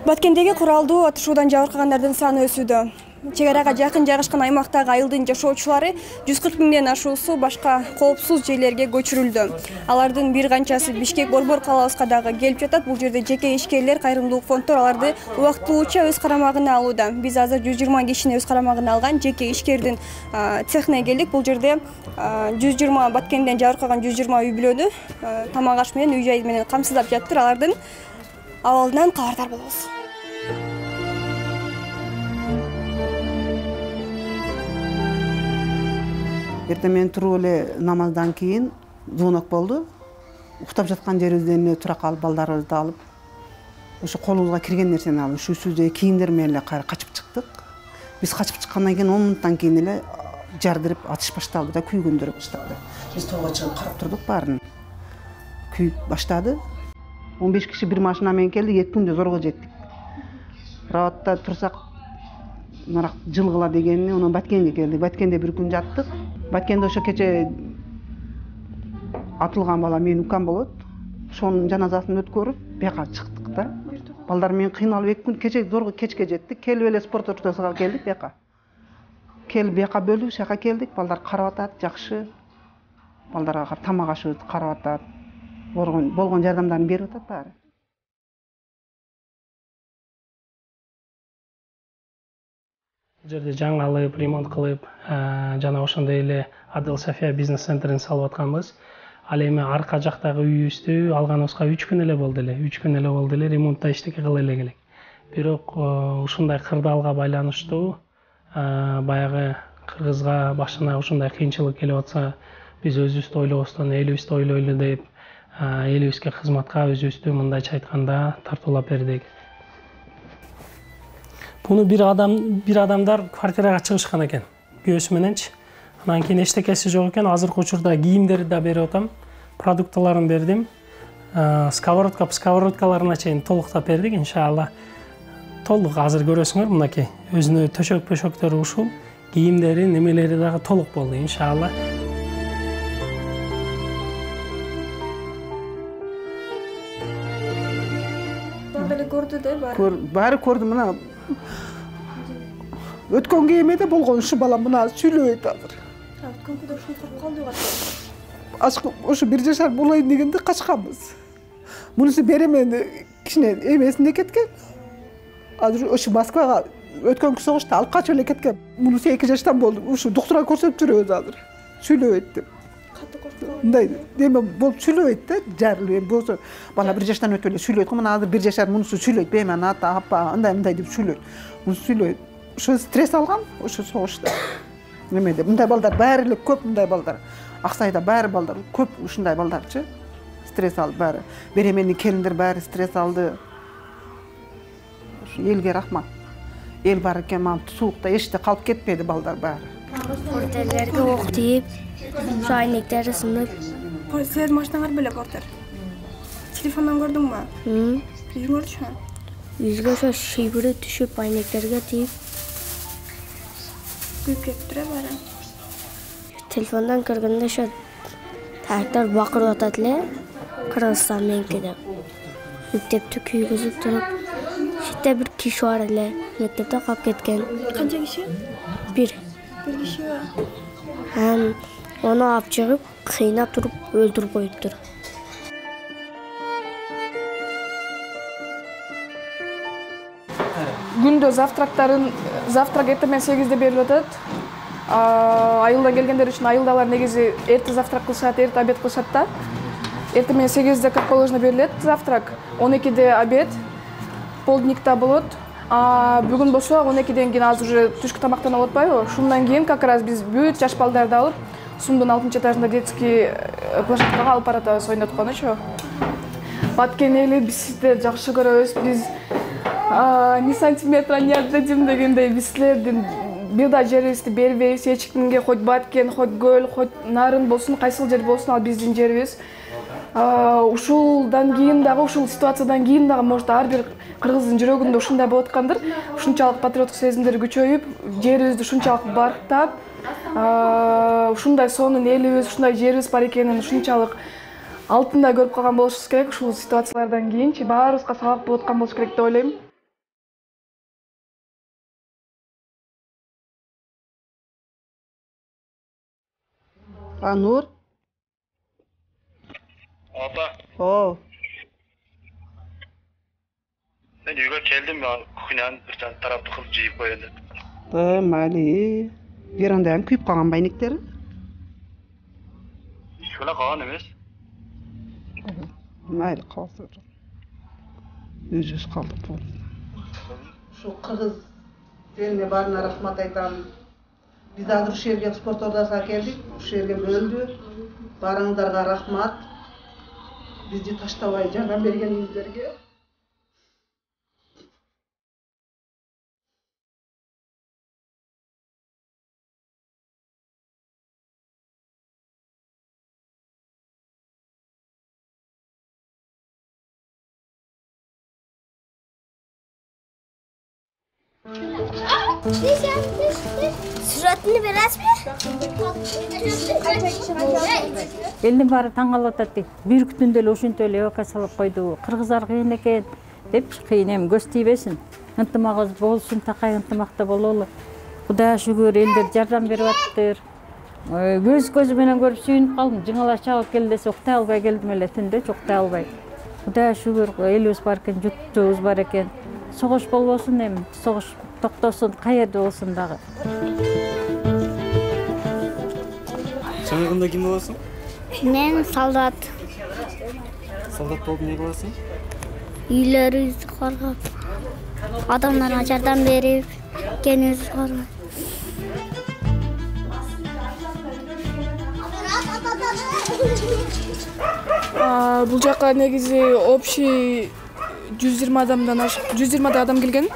Баткендеги куралдуу атышуудан жабыркагандардын саны өсүүдө. Чегарага жакын жайгашкан аймактагы айылдын жашоочулары 140 миңден ашуусу башка коопсуз жерлерге көчүрүлдү. Алардын бир канчасы Бишкек Борбор калабызга дагы келип жатат. Бул жерде жеке ишкерлер, кайрымдуулук фонддор аларды убактылууча өз карамагына алууда. Биз азыр 120 кишини өз карамагына алган жеке ишкердин цехине келдик. Бул жерде 120 Баткенден жабыркаган 120 үй бүлөнү тамак аш менен, үй жай менен камсыздап жатыр. Алардын абалынан кабардар болобуз. Эртемен туруп эле намаздан кийин звонок болду. Уктап жаткан жерибизден тура калып балдарыбызды алып, ошо колубузга кирген нерсени алып, ушу үстүбүздөгү кийимдер менен эле кайра качып чыктык. Биз качып чыккандан кийин 10 мүнөттөн кийин эле жардырып атыш башталды да, күйгөндөр башталды. Биз тоого чыгып карап турдук, баарын күйүп баштады. 15 киши бир машина менен келди, 2 күндө зорго жеттик. Раватта турсак мына жылгыла дегенни, онун Баткенге келдик. Баткенде бир күн жаттык. Баткенде ошо кече атылган бала менин укам болот. Ошонун жаназасын өткөрүп, бияка чыктык да. Балдар менен кыйналып 2 күн кече зорго кечке жеттик. Келип эле спорт ортосуна келдик бияка. Келип бияка бөлүп, шака келдик. Балдар карап атат, жакшы. Балдарга тамак ашыбызды карап атат. Болгон жардамдарын берип атат баары. Жерде жаңылып, ремонт кылып, жана ошондой эле Адыл София бизнес центрин салып атканбыз. Ал эми арка жактагы үйүбүздү алганыбызга 3 күн эле болду эле. 3 күн эле болду эле, ремонтта иштеке кыла элек элек. Бирок ушундай кырдаалга байланыштуу баягы кыргызга башына ушундай кыйынчылык келип атса, биз өзүбүздү ойлобостон элибизди ойлойлу деп, элибизге кызматка өзүбүздү мындайча айтканда тартуулап бердик. Буну бир адамдар квартирага чыгышкан экен, күйөөсү мененчи. Анан кийин эчтекеси жок экен. Азыркы учурда кийимдерди да берип атам, продукталарын бердим. Сковородкаларына чейин толуктап бердик, иншалла. Толук азыр көрөсүңөр, мынакей. Өзүнө төшөк-пөшөктөрү ушул, кийимдери, немелери дагы толук болду, иншалла. Баары көрдү, мына өткөн кийимде болгон ушу бала мына сүйлөбөйт азыр. Өткөн күндө ушун коруп калды. Ошо 1 жашар болоюн дегенде качканбыз. Мунусу беремен кичине эмесинде кеткен. Азыр ошо Москвага өткөн согушта алып качып эле кеткен. Мунусу 2 жаштан болду. Ушу доктурга көрсөтүп жүрөбүз азыр. Сүйлөбөйт деп. Мындай деме болуп сүйлөбөйт да, жарылып болсо бала 1 жаштан өтүп эле сүйлөйт го. Мына азыр 1 жашар мунусу сүйлөйт. Бейман ата, апа, андай деп сүйлөйт. Мунусу сүйлөйт. Ошо стресс алган, ошо согушта. Немеде мындай балдар баары эле көп, мындай балдар. Аксайда баары балдар көп, ушундай балдарчы. Стресс алып баары. Беременный келиндер баары стресс алды. Ошо элге рахмат. Эл бар экен, мына суукта эшикте калып кетпеди балдар баары. Портерлерге ок тийип, шайнектери сынып. Силердин машинаңар беле портер? Телефондон көрдүңбү? Үйүңө көрчү? Үйүзгө ошо шийбүрү түшүп, айнектерге тийип. Күйүп кетиптир баары. Телефондон көргөндө ошо тартар бакырып атат эле, Кыргызстан меники деп. Мектепти күйгүзүп туруп, шетте бир киши бар эле, мектепте калып кеткен. Канча киши? Бир киши. Onu алып чыгып, кыйнап туруп өлтүрүп коюптур. Күндө завтрак эртемен 8-де берилип атат. Айылдан келгендер үчүн айылдалар негизи эрте завтрак кылышат, эрте обед кылышат да. Эртемен 8-де как положено берилет завтрак, 12-де обед, полдникта болот. Бүгүн болсо 12-ден кийин азыр уже түшкү тамактанып атпайбы? Ушундан кийин как раз биз бүт жаш балдарды алып, Сумдун 6-этажында детский площадкага алып баратабыз ойнотконучу. Баткен эли биз сиздерди жакшы көрөбүз. Биз ни сантиметра не отдадим дегендей, биз силердин бир да жерибизди бербейбиз. Эч кимге, хоть Баткен, хоть Көл, хоть Нарын болсун, кайсыл жер болсун, ал биздин жерибиз. Ушулдан кийин дагы, ушул ситуациядан кийин дагы может ар бир кыргыздын жүрөгүндө ушундай болуп аткандыр. Ушунчалык патриоттук сезимдер күчөйүп, жерибизди ушунчалык барктап, ушундай сонун элибиз, ушундай жерибиз бар экенин ушунчалык алтында көрүп калган болушубуз керек. Ушул ситуациялардан кийинчи баарыбызга сабак болуп аткан болуш керек деп ойлойм. Nur. Ata, Oo. ben uyga keldim ya. Kuhnen bir tane tarafta kılıp jiyip koyundu. Mayli. Bir anda hem kuyup kalgan baynikleri. Şuna kalan emez. Mayli kalsın. Yüz kaldı bu. Şu Kırgız eline barına rahmat aytam. Biz hazır şu yerge sport odasına geldik. Şu yerge böldü. Barыңızдарга rahmat. Bizi taştabay жардам бергениңиздерге. Suratını biraz mı? Элдин баары таң калып атат. Бир күндө эле ошентип эле эвакуация салып койду. Кыргыздар кыйын экен деп кыйын эми көз тийбесин. Ынтымагыбыз болсун, такай ынтымакта бололу. Кудайга шүгүр элдер жардам берип атыптыр. Көз менен көрүп сүйүнүп калдым. Жыңала чабып кел десе уктай албай келдим эле түндө, уктай албай. Кудайга шүгүр элибиз бар экен, журтубуз бар экен. Согуш болбосун эми, согуш токтосун, каерде болсун дагы. Жаңыргында ким болосуң? Men солдат. Солдат болуп эмне кыласың? Үйлөрүбүздү коргоп, адамдарга жардам берип, kendimizi koruyun. Бул жака негизи общий 120 адам келген.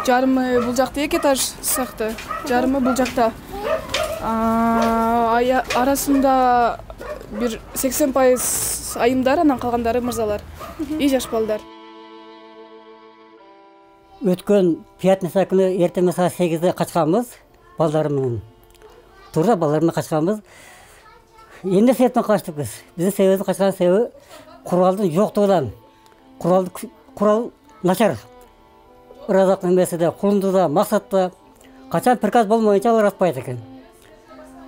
Жарымы бул жакта 2 этаж сакты, жарымы бул жакта. Арасында бир 80% айымдар, анан калгандары мырзалар. И жаш балдар. Өткөн пятница күнү эртең саат 8-де качканбыз, балдарым менен. Турда балдарым менен качканбыз. Эмне себептен качтык биз? Биздин себебибиз качкан себеби куралдын жоктугунан. Курал начар. Ыраздык немесиде, кулундуда, максатта качан приказ болмоюнча алар атпайт экен.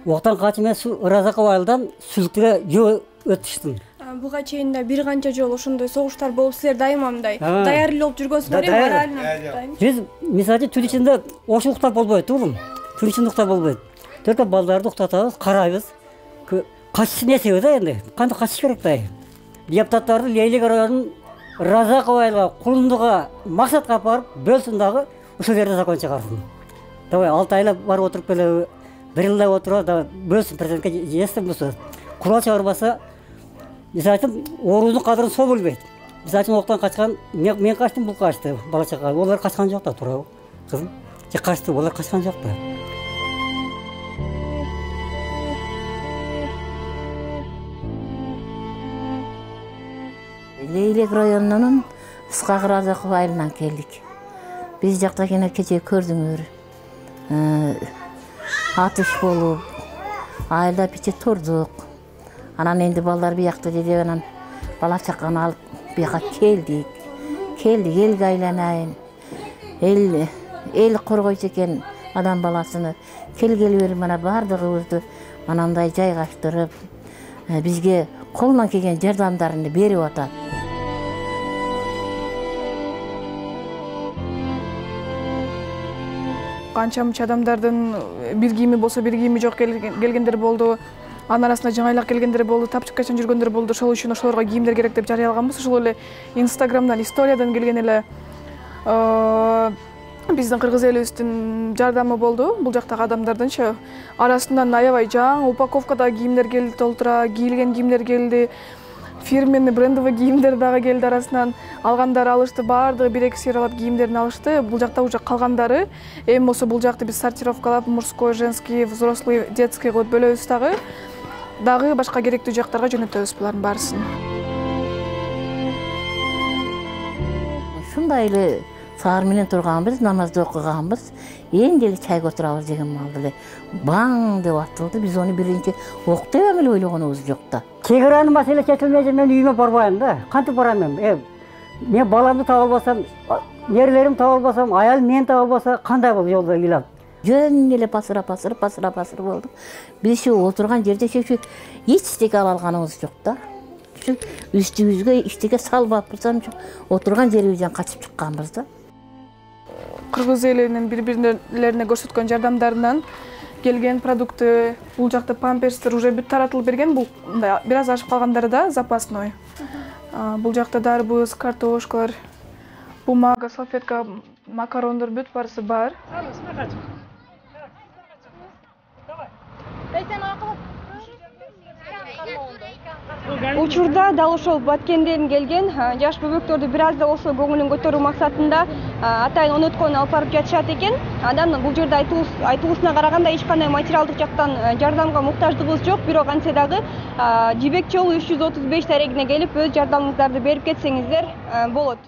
Октан качып мен ыраздыкка байылдан сүлүктүгө жөө өтүштүм. Буга чейин да бир канча жолу ошондой согуштар болуп, силер дайыма мындай даярдуу болуп жүргөнсүңөр, морально. Биз мисалы түн ичинде ошо уктап болбойт, угум. Түн ичинде уктап болбойт. Только балдарды уктатабыз, карайбыз. Качыш несеби да энди? Кантип качыш керек да? Депутаттарды Лейлик районунун Разаковайга, Кулундуга, максатка барып, бөлсүн дагы, ушул жерде закон чыгарсын. Давай 6 айлап барып отуруп келеби, 1 жылдай отуруп, да бөлсүн президентке жестим бул сөз. Курал чыгарбаса, биз айтып, оорунун кадырын сол билбейт. Биз айтып, октан качкан, мен качтым, бул качты, бала чака. Олар качкан жок да, туурабы? Кызым, же качты, олар качкан жок да. Лейлик районунун Ысқақ Разаков айылынан келдик. Биз жакта кene кече көрдүңөр. Атыш болуп, айылда пиче турдук. Анан энди балдар биякта деп анан бала чаканы алып бияка келдик. Элге айланайын. Эл коргойт экен адам баласыны. Келгели берип мана бардыгыбызды анандай жайгаштырып, бизге колунан келген жардамдарын берип атат. Канча-мынча адамдардын бир кийими болсо бир кийими жок келгендер болду. Анын арасында жаңайлак келгендер болду, тапчыккачан жүргөндөр болду. Ошол үчүн ошолорго кийимдер керек деп жарыялаганбыз. Ошол эле Инстаграмдан, историядан келген эле биздин кыргыз элибиздин жардамы болду. Бул жактагы адамдардынчы арасынан аябай жаңы упаковкадагы кийимдер келди, толтура кийилген кийимдер келди. Фирменный брендовый кийимдер дагы келди арасынан. Алгандар алышты, баардыгы 1-2 сериялап кийимдерин алышты. Бул жакта уже калгандары эми болсо бул жакты биз сортировкалап, мужской, женский, взрослый, детский кылып бөлөбүз дагы башка керектүү жактарга жөнөтөбүз булардын баарысын. Ушундай эле саар менен турганбыз, намазды окуганбыз. Эң эле чайга отурабыз деген малды эле баң деп атылды. Биз аны биринчи октойм эле ойлогонубуз жок да. Чегаранын маселе чечилмейинче мен үйүмө барбайм да. Кантип барам мен? Мен баламды таба албасам, нерлерим таба албасам, аялым мени таба албаса, кандай болуп жолдо ыйлап. Жөн эле басыра болдук. Биз ушу отурган жерде эч эчтеке ала алганыбыз жок да. Ушу үстүбүзгө эчтеке салып алып турсам, отурган жерибизден качып чыкканбыз да. Кыргыз элинин бири-бирлерине көрсөткөн жардамдарынан келген продукты, бул жакта памперстер уже бүт таратылып берген, бул бир аз ашып калгандары да запасной. Бул жакта дарбыз, картошкалар, бумага, салфетка, макарондор бүт барысы бар. Учурда дал ошол Баткенден келген жаш бөбөктөрдү бир аз да болсо көңүлүн көтөрүү максатында атайын өнөткөн алып барып жатышат экен. Андан бул жерде айтылуусуна караганда эч кандай материалдык жактан жардамга муктаждыгыбыз жок, бирок антсе дагы Жибек жолу 335 дарегине келип өз жардамыңыздарды берип кетсеңиздер болот.